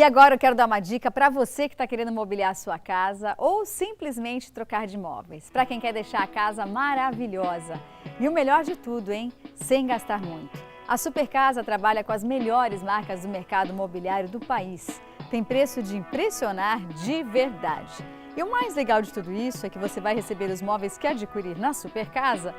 E agora eu quero dar uma dica para você que está querendo mobiliar a sua casa ou simplesmente trocar de imóveis. Para quem quer deixar a casa maravilhosa. E o melhor de tudo, hein? Sem gastar muito. A Supercasa trabalha com as melhores marcas do mercado imobiliário do país. Tem preço de impressionar de verdade. E o mais legal de tudo isso é que você vai receber os móveis que adquirir na Supercasa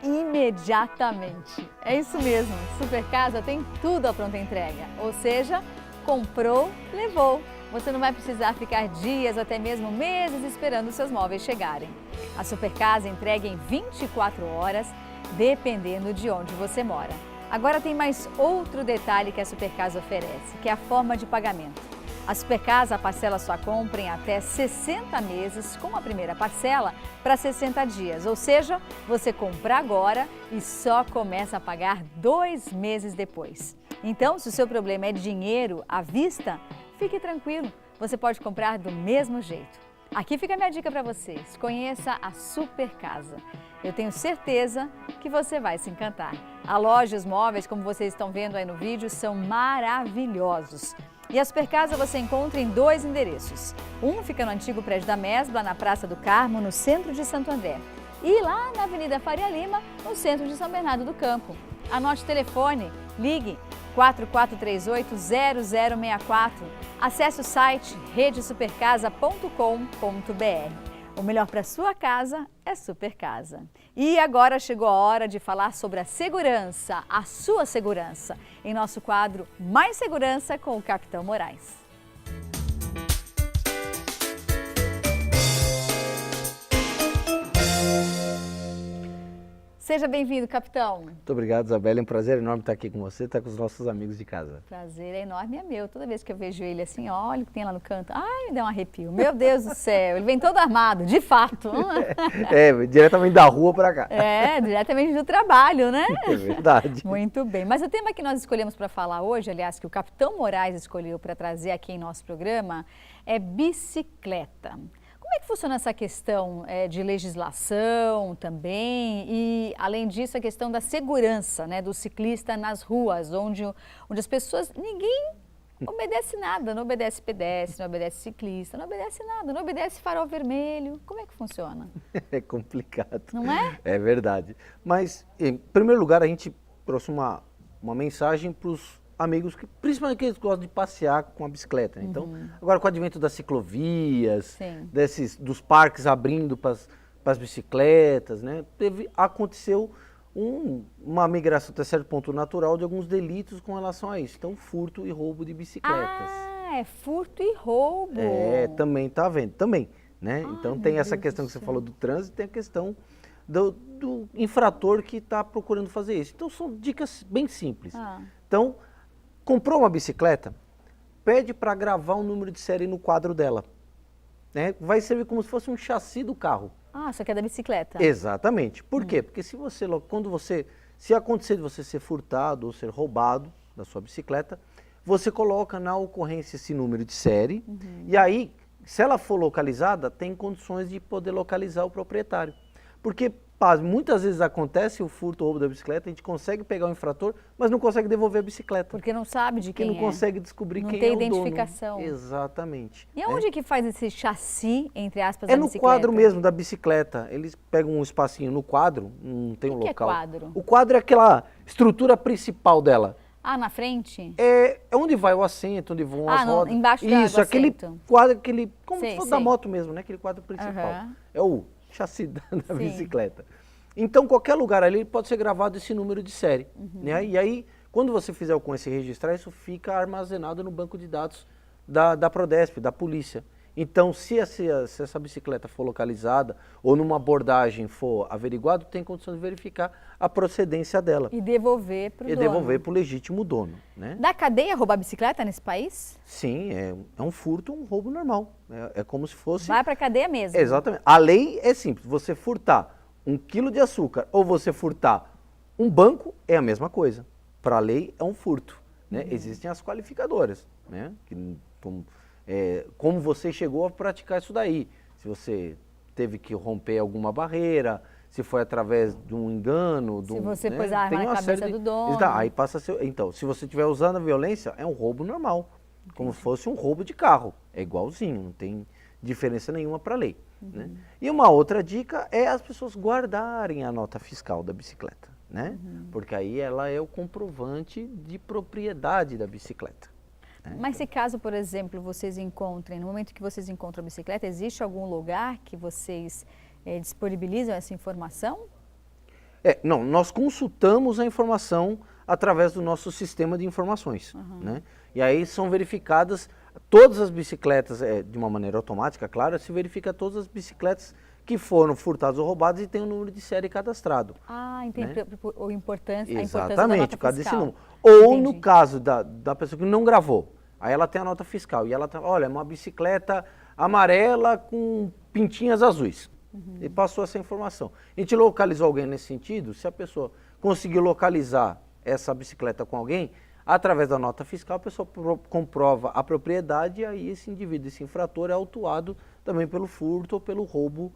imediatamente. É isso mesmo, Supercasa tem tudo à pronta entrega, ou seja, comprou, levou. Você não vai precisar ficar dias ou até mesmo meses esperando os seus móveis chegarem. A Supercasa entrega em 24 horas, dependendo de onde você mora. Agora tem mais outro detalhe que a Supercasa oferece, que é a forma de pagamento. A Supercasa parcela sua compra em até 60 meses, com a primeira parcela para 60 dias. Ou seja, você compra agora e só começa a pagar 2 meses depois. Então, se o seu problema é dinheiro à vista, fique tranquilo, você pode comprar do mesmo jeito. Aqui fica a minha dica para vocês, conheça a Supercasa. Eu tenho certeza que você vai se encantar. A loja e os móveis, como vocês estão vendo aí no vídeo, são maravilhosos. E a Supercasa você encontra em 2 endereços. Um fica no antigo prédio da Mesbla, na Praça do Carmo, no centro de Santo André. E lá na Avenida Faria Lima, no centro de São Bernardo do Campo. Anote o telefone, ligue 4438-0064. Acesse o site redesupercasa.com.br. O melhor para sua casa é Supercasa. E agora chegou a hora de falar sobre a segurança, a sua segurança, em nosso quadro Mais Segurança com o Capitão Moraes. Seja bem-vindo, capitão. Muito obrigado, Isabela. É um prazer enorme estar aqui com você, estar com os nossos amigos de casa. Prazer é enorme, é meu. Toda vez que eu vejo ele assim, olha o que tem lá no canto. Ai, me dá um arrepio. Meu Deus do céu, ele vem todo armado, de fato. Diretamente da rua para cá. Diretamente do trabalho, né? É verdade. Muito bem. Mas o tema que nós escolhemos para falar hoje, aliás, que o Capitão Moraes escolheu para trazer aqui em nosso programa, é bicicleta. Como é que funciona essa questão de legislação também e, além disso, a questão da segurança, né, do ciclista nas ruas, onde as pessoas, ninguém obedece nada, não obedece pedestre, não obedece ciclista, não obedece nada, não obedece farol vermelho. Como é que funciona? É complicado. Não é? É verdade. Mas, em primeiro lugar, a gente trouxe uma mensagem para os amigos, principalmente aqueles que gostam de passear com a bicicleta. Então, agora com o advento das ciclovias, dos parques abrindo para as bicicletas, né? Aconteceu uma migração até certo ponto natural de alguns delitos com relação a isso. Então, furto e roubo de bicicletas. Ah, é furto e roubo. Também tá vendo, também, né? Então tem essa questão que você falou do trânsito, tem a questão do infrator que está procurando fazer isso. Então são dicas bem simples. Então, comprou uma bicicleta, pede para gravar um número de série no quadro dela. Né? Vai servir como se fosse um chassi do carro. Ah, só que é da bicicleta. Exatamente. Por quê? Porque se acontecer de você ser furtado ou ser roubado da sua bicicleta, você coloca na ocorrência esse número de série e aí, se ela for localizada, tem condições de poder localizar o proprietário. Porque muitas vezes acontece o furto ou roubo da bicicleta, a gente consegue pegar o infrator, mas não consegue devolver a bicicleta. Porque não sabe de quem é. Porque não consegue descobrir quem é o dono. Não tem identificação. Exatamente. E onde que faz esse chassi, entre aspas, da bicicleta? É no quadro mesmo da bicicleta. Eles pegam um espacinho no quadro, não tem um local. O que é quadro? O quadro é aquela estrutura principal dela. Ah, na frente? É onde vai o assento, onde vão as rodas. Embaixo do Isso, aquele quadro, como se fosse da moto mesmo, né? Aquele quadro principal. É o chassi da bicicleta. Então, qualquer lugar ali pode ser gravado esse número de série. Né? E aí, quando você fizer o ocorrência e registrar, isso fica armazenado no banco de dados da Prodesp, da polícia. Então, se essa bicicleta for localizada ou numa abordagem for averiguado, tem condição de verificar a procedência dela. E devolver para o dono. E devolver para o legítimo dono. Né? Da cadeia roubar bicicleta nesse país? Sim, é um furto, um roubo normal. É como se fosse... Vai para a cadeia mesmo. Exatamente. A lei é simples, você furtar 1 quilo de açúcar ou você furtar um banco é a mesma coisa. Para a lei é um furto. Né? Existem as qualificadoras, né? Como você chegou a praticar isso daí. Se você teve que romper alguma barreira, se foi através de um engano. Se você pôs a arma na cabeça do dono. Aí passa a ser, então, se você estiver usando a violência, é um roubo normal. como se fosse um roubo de carro. É igualzinho, não tem diferença nenhuma para a lei. Né? E uma outra dica é as pessoas guardarem a nota fiscal da bicicleta, né? Porque aí ela é o comprovante de propriedade da bicicleta. Né? Mas se caso, por exemplo, vocês encontrem, no momento que vocês encontram a bicicleta, existe algum lugar que vocês disponibilizam essa informação? Não, nós consultamos a informação através do nosso sistema de informações, né? E aí são verificadas todas as bicicletas, de uma maneira automática, claro, se verifica todas as bicicletas que foram furtadas ou roubadas e tem o número de série cadastrado. Ah, entendi, né? A importância Exatamente, da nota por causa fiscal. desse número. Ou entendi. No caso da pessoa que não gravou, aí ela tem a nota fiscal e ela tem, olha, uma bicicleta amarela com pintinhas azuis. E passou essa informação. A gente localizou alguém nesse sentido, se a pessoa conseguir localizar essa bicicleta com alguém, através da nota fiscal, a pessoa comprova a propriedade e aí esse indivíduo, esse infrator, é autuado também pelo furto ou pelo roubo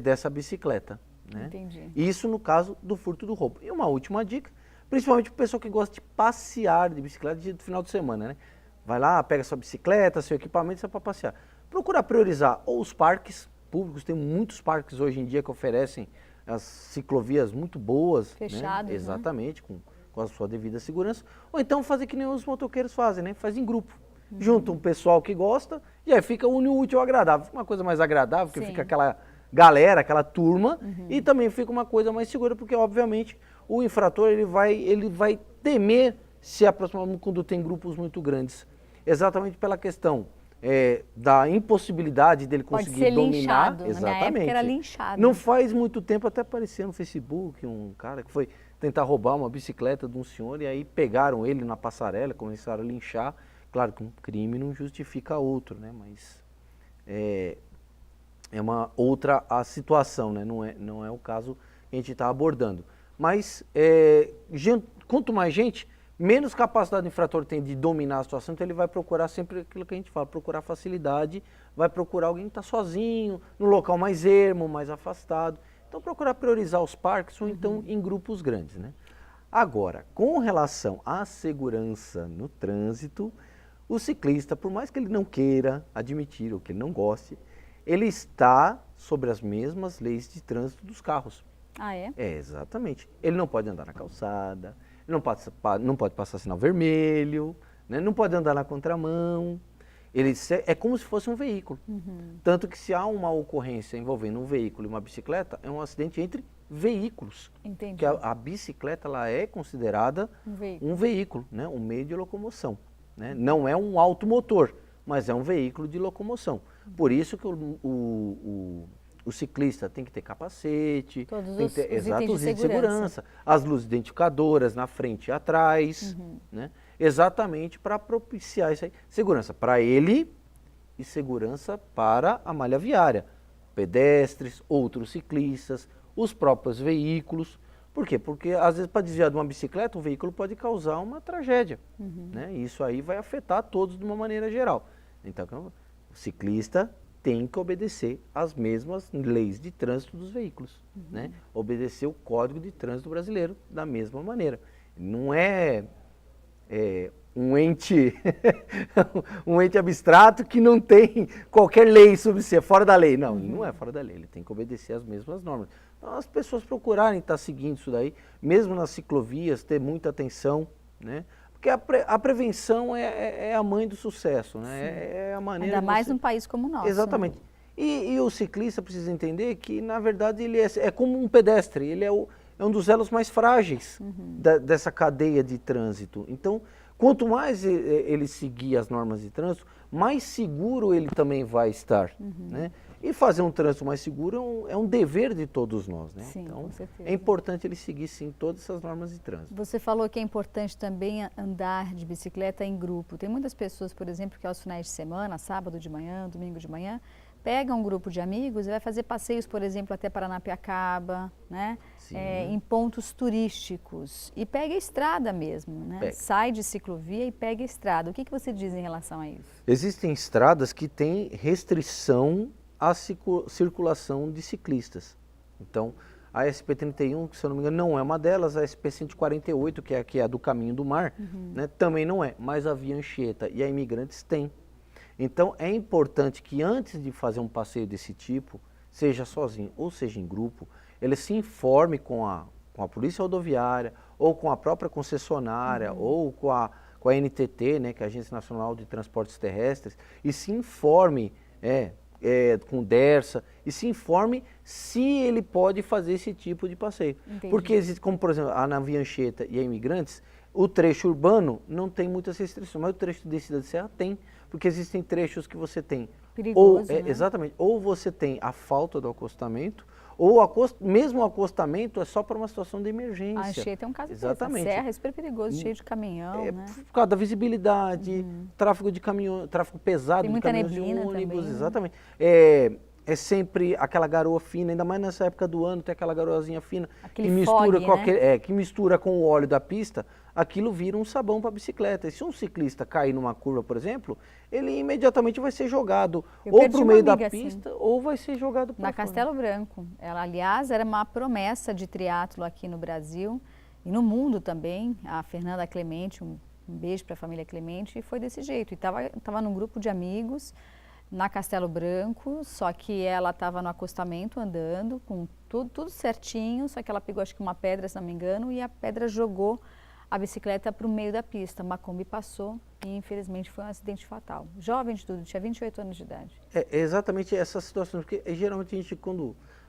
dessa bicicleta. Né? Entendi. Isso no caso do furto e do roubo. E uma última dica, principalmente para o pessoal que gosta de passear de bicicleta no final de semana, né? Vai lá, pega sua bicicleta, seu equipamento, sai para passear. Procura priorizar ou os parques públicos, tem muitos parques hoje em dia que oferecem as ciclovias muito boas. Fechados, né? Exatamente, com a sua devida segurança. Ou então fazer que nem os motoqueiros fazem, né? Faz em grupo. Junta um pessoal que gosta e aí fica une o útil ao agradável. Fica uma coisa mais agradável, porque fica aquela galera, aquela turma, e também fica uma coisa mais segura, porque obviamente o infrator ele vai temer se aproximar quando tem grupos muito grandes. Exatamente pela questão da impossibilidade dele conseguir dominar. Linchado. Exatamente. Na minha época era linchado. Não faz muito tempo até apareceu no Facebook um cara que foi tentar roubar uma bicicleta de um senhor e aí pegaram ele na passarela, começaram a linchar. Claro que um crime não justifica outro, né? Mas é uma outra a situação, né? Não é o caso que a gente está abordando. Mas quanto mais gente, menos capacidade o infrator tem de dominar a situação, então ele vai procurar sempre aquilo que a gente fala, procurar facilidade, vai procurar alguém que está sozinho, no local mais ermo, mais afastado. Então procurar priorizar os parques ou então em grupos grandes, né? Agora, com relação à segurança no trânsito, o ciclista, por mais que ele não queira admitir ou que ele não goste, ele está sobre as mesmas leis de trânsito dos carros. Ah, é? Exatamente. Ele não pode andar na calçada, ele não pode passar sinal vermelho, né? Não pode andar na contramão. É como se fosse um veículo. Tanto que se há uma ocorrência envolvendo um veículo e uma bicicleta, é um acidente entre veículos. Entendi. Porque a bicicleta ela é considerada um veículo, né? Um meio de locomoção. Né? Não é um automotor, mas é um veículo de locomoção. Por isso que o ciclista tem que ter capacete, todos tem que ter os itens de segurança, as luzes identificadoras na frente e atrás, né? Exatamente para propiciar isso aí. Segurança para ele e segurança para a malha viária, pedestres, outros ciclistas, os próprios veículos. Por quê? Porque às vezes para desviar de uma bicicleta, um veículo pode causar uma tragédia. Né? E isso aí vai afetar todos de uma maneira geral. Então o ciclista tem que obedecer às mesmas leis de trânsito dos veículos, né? Obedecer o Código de Trânsito Brasileiro da mesma maneira. Não é um ente um ente abstrato que não tem qualquer lei sobre si, é fora da lei. Não, ele não é fora da lei, ele tem que obedecer às mesmas normas. Então as pessoas procurarem estar seguindo isso daí, mesmo nas ciclovias, ter muita atenção, né? Porque a prevenção é a mãe do sucesso, né? É a maneira. Ainda mais num país como o nosso. Exatamente. Né? E o ciclista precisa entender que, na verdade, ele é como um pedestre, ele é um dos elos mais frágeis dessa cadeia de trânsito. Então, quanto mais ele seguir as normas de trânsito, mais seguro ele também vai estar, né? E fazer um trânsito mais seguro é um dever de todos nós, né? Sim, então, com certeza. É importante ele seguir, sim, todas essas normas de trânsito. Você falou que é importante também andar de bicicleta em grupo. Tem muitas pessoas, por exemplo, que aos finais de semana, sábado de manhã, domingo de manhã, pegam um grupo de amigos e vai fazer passeios, por exemplo, até Paranapiacaba, né? Em pontos turísticos. E pega a estrada mesmo, né? Sai de ciclovia e pega a estrada. O que você diz em relação a isso? Existem estradas que têm restrição à circulação de ciclistas. Então, A SP-31, que se eu não me engano não é uma delas, a SP-148, que é a do Caminho do Mar, né, também não é, mas a Via Anchieta e a Imigrantes tem. Então é importante que antes de fazer um passeio desse tipo, seja sozinho ou seja em grupo, ele se informe com a Polícia Rodoviária, ou com a própria concessionária, ou com a NTT, né, que é a Agência Nacional de Transportes Terrestres, e se informe com o DERSA, e se informe se ele pode fazer esse tipo de passeio. Entendi. Porque existe, como por exemplo, a Via Anchieta e a Imigrantes, o trecho urbano não tem muitas restrições, mas o trecho de descida de serra tem, porque existem trechos que você tem, perigoso, né? Exatamente, ou você tem a falta do acostamento, ou mesmo o acostamento é só para uma situação de emergência. A Anchieta é um caso exatamente. A serra é super perigoso, cheio de caminhão, né? Por causa da visibilidade, tráfego de caminhão, tráfego pesado tem de muita caminhões neblina de ônibus, também, né? exatamente. É sempre aquela garoa fina, ainda mais nessa época do ano, tem aquela garoazinha fina aquele que mistura, fog, com né? que mistura com o óleo da pista, aquilo vira um sabão para a bicicleta. E se um ciclista cair numa curva, por exemplo, ele imediatamente vai ser jogado ou para o meio da pista, assim, ou vai ser jogado para na Castelo Branco. Ela, aliás, era uma promessa de triatlo aqui no Brasil e no mundo também. A Fernanda Clemente, um beijo para a família Clemente, e foi desse jeito. E estava num grupo de amigos na Castelo Branco, só que ela estava no acostamento andando, com tudo certinho, só que ela pegou acho que uma pedra, se não me engano, e a pedra jogou a bicicleta para o meio da pista. Uma Kombi passou e infelizmente foi um acidente fatal. Jovem de tudo, tinha 28 anos de idade. É exatamente essa situação, porque geralmente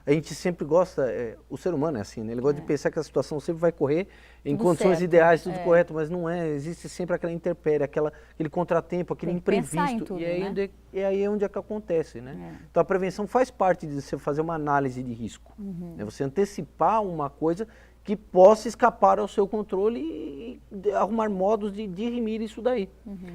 a gente sempre gosta, o ser humano é assim, né? Ele gosta de pensar que a situação sempre vai correr em condições ideais, tudo correto, mas não é, existe sempre aquela intempérie, aquele contratempo, aquele imprevisto, tudo, e aí é onde é que acontece, né? Então a prevenção faz parte de você fazer uma análise de risco, né? Você antecipar uma coisa que possa escapar ao seu controle e arrumar modos de dirimir isso daí.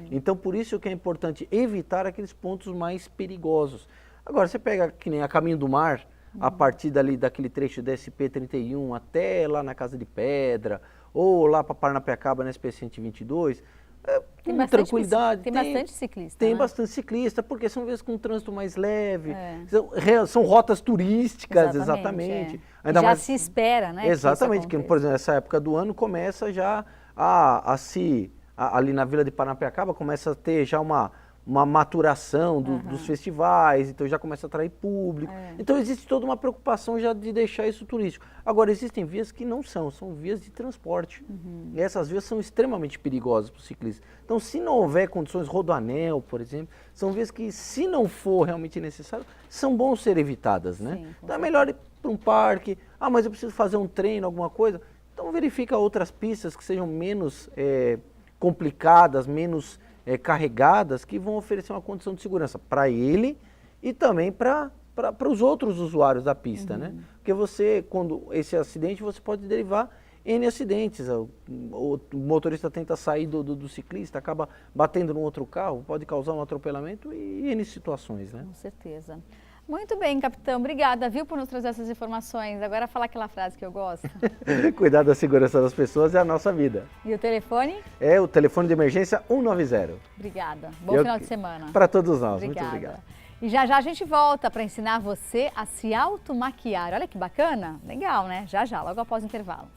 Então por isso que é importante evitar aqueles pontos mais perigosos. Agora você pega que nem a Caminho do Mar, a partir daquele trecho da SP-31 até lá na Casa de Pedra, ou lá para Paranapiacaba na SP-122, tem com tranquilidade. Tem bastante ciclista. Tem, né? Bastante ciclista, porque são vezes com um trânsito mais leve, são rotas turísticas, exatamente. Ainda mais, se espera, né? Exatamente, que por exemplo, nessa época do ano começa já ali na Vila de Paranapiacaba, começa a ter já uma maturação dos festivais, então já começa a atrair público. Então existe toda uma preocupação já de deixar isso turístico. Agora, existem vias que não são vias de transporte. E essas vias são extremamente perigosas para o ciclista. Então, se não houver condições, rodoanel, por exemplo, são vias que, se não for realmente necessário, são bons ser evitadas, né? Sim, então é melhor ir para um parque, mas eu preciso fazer um treino, alguma coisa. Então verifica outras pistas que sejam menos complicadas, menos carregadas, que vão oferecer uma condição de segurança para ele e também para os outros usuários da pista, né? Porque quando esse acidente, você pode derivar N acidentes. O motorista tenta sair do ciclista, acaba batendo num outro carro, pode causar um atropelamento e N situações, né? Com certeza. Muito bem, capitão. Obrigada, viu, por nos trazer essas informações. Agora falar aquela frase que eu gosto. Cuidar da segurança das pessoas é a nossa vida. E o telefone? É o telefone de emergência 190. Obrigada. Bom final de semana. Para todos nós. Obrigada. Muito obrigado. E já a gente volta para ensinar você a se automaquiar. Olha que bacana. Legal, né? Já, logo após o intervalo.